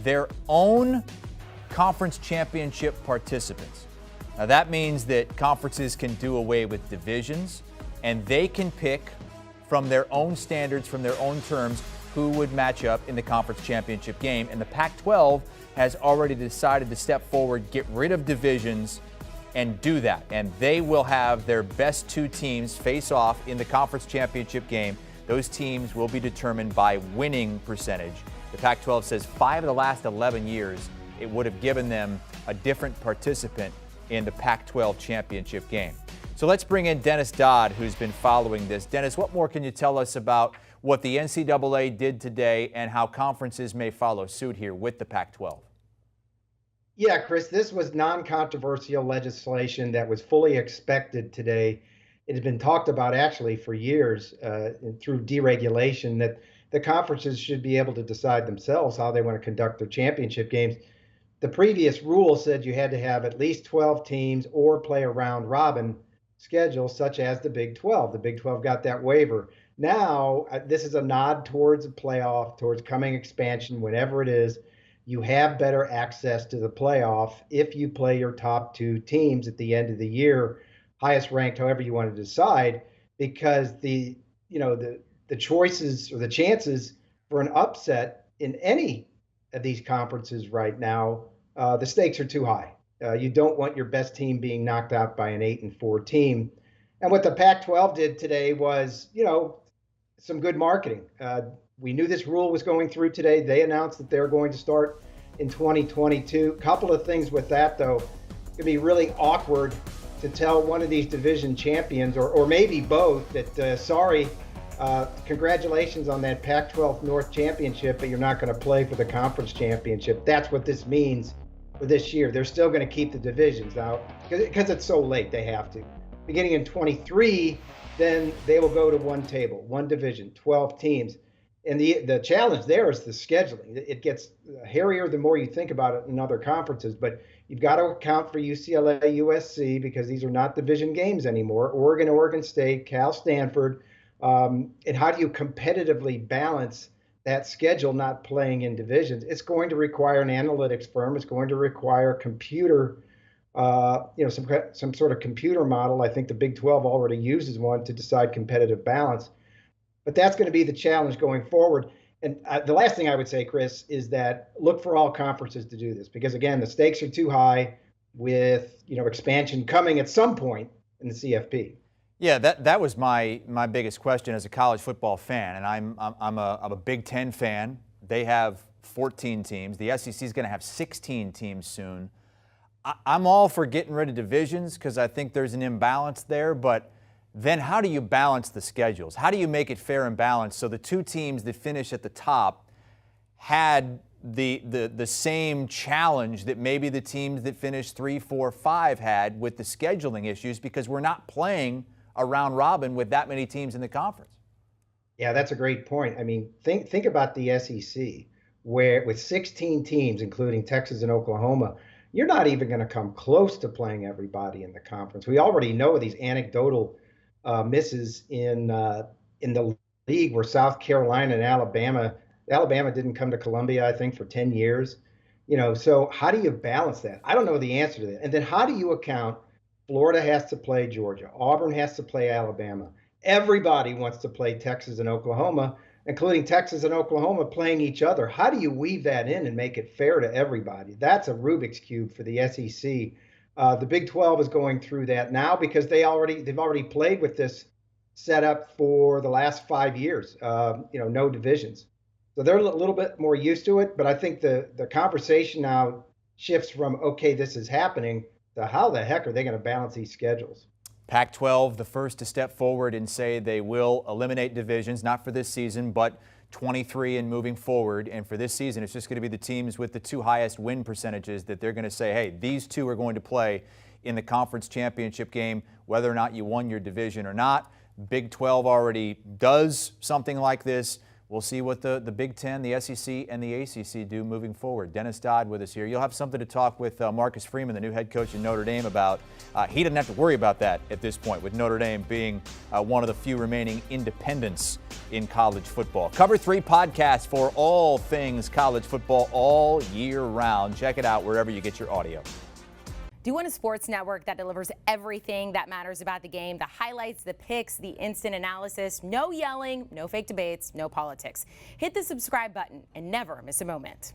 their own conference championship participants. Now that means that conferences can do away with divisions, and they can pick from their own standards, from their own terms, who would match up in the conference championship game. And the Pac-12 has already decided to step forward, get rid of divisions, and do that. And they will have their best two teams face off in the conference championship game. Those teams will be determined by winning percentage. The Pac-12 says 5 of the last 11 years, it would have given them a different participant in the Pac-12 championship game. So let's bring in Dennis Dodd, who's been following this. Dennis, what more can you tell us about what the NCAA did today and how conferences may follow suit here with the Pac-12? Yeah, Chris, this was non-controversial legislation that was fully expected today. It has been talked about actually for years through deregulation that the conferences should be able to decide themselves how they want to conduct their championship games. The previous rule said you had to have at least 12 teams or play a round robin schedule, such as the Big 12. The Big 12 got that waiver. Now, this is a nod towards a playoff, towards coming expansion, whenever it is. You have better access to the playoff if you play your top two teams at the end of the year, highest ranked, however you want to decide, because the choices or the chances for an upset in any of these conferences right now, the stakes are too high. You don't want your best team being knocked out by an 8-4 team. And what the Pac-12 did today was, some good marketing. We knew this rule was going through today. They announced that they're going to start in 2022. Couple of things with that, though. It's going to be really awkward to tell one of these division champions, or maybe both, that congratulations on that Pac-12 North championship, but you're not going to play for the conference championship. That's what this means for this year. They're still going to keep the divisions now because it's so late. They have to. Beginning in 23, then they will go to one table, one division, 12 teams. And the challenge there is the scheduling. It gets hairier the more you think about it in other conferences, but you've got to account for UCLA, USC, because these are not division games anymore. Oregon, Oregon State, Cal, Stanford. And how do you competitively balance that schedule not playing in divisions? It's going to require an analytics firm. It's going to require computer, some sort of computer model. I think the Big 12 already uses one to decide competitive balance. But that's going to be the challenge going forward. And the last thing I would say, Chris, is that look for all conferences to do this, because again, the stakes are too high with expansion coming at some point in the CFP. Yeah, that was my biggest question as a college football fan, and I'm a Big Ten fan. They have 14 teams. The SEC is going to have 16 teams soon. I'm all for getting rid of divisions because I think there's an imbalance there, but then how do you balance the schedules? How do you make it fair and balanced so the two teams that finish at the top had the same challenge that maybe the teams that finished 3, 4, 5 had with the scheduling issues, because we're not playing a round robin with that many teams in the conference? Yeah, that's a great point. I mean, think about the SEC, where with 16 teams, including Texas and Oklahoma, you're not even going to come close to playing everybody in the conference. We already know these anecdotal misses in the league where South Carolina and Alabama didn't come to Columbia, I think, for 10 years. So how do you balance that? I don't know the answer to that. And then how do you account? Florida has to play Georgia. Auburn has to play Alabama. Everybody wants to play Texas and Oklahoma, including Texas and Oklahoma playing each other. How do you weave that in and make it fair to everybody? That's a Rubik's Cube for the SEC. The Big 12 is going through that now because they've already played with this setup for the last 5 years. No divisions, so they're a little bit more used to it. But I think the conversation now shifts from this is happening to how the heck are they going to balance these schedules? Pac-12, the first to step forward and say they will eliminate divisions, not for this season, but 23 and moving forward. And for this season, it's just going to be the teams with the 2 highest win percentages that they're going to say, hey, these 2 are going to play in the conference championship game, whether or not you won your division or not. Big 12 already does something like this. We'll see what the Big Ten, the SEC, and the ACC do moving forward. Dennis Dodd with us here. You'll have something to talk with Marcus Freeman, the new head coach in Notre Dame, about. He doesn't have to worry about that at this point, with Notre Dame being one of the few remaining independents in college football. Cover 3 podcast for all things college football all year round. Check it out wherever you get your audio. Do you want a sports network that delivers everything that matters about the game? The highlights, the picks, the instant analysis, no yelling, no fake debates, no politics. Hit the subscribe button and never miss a moment.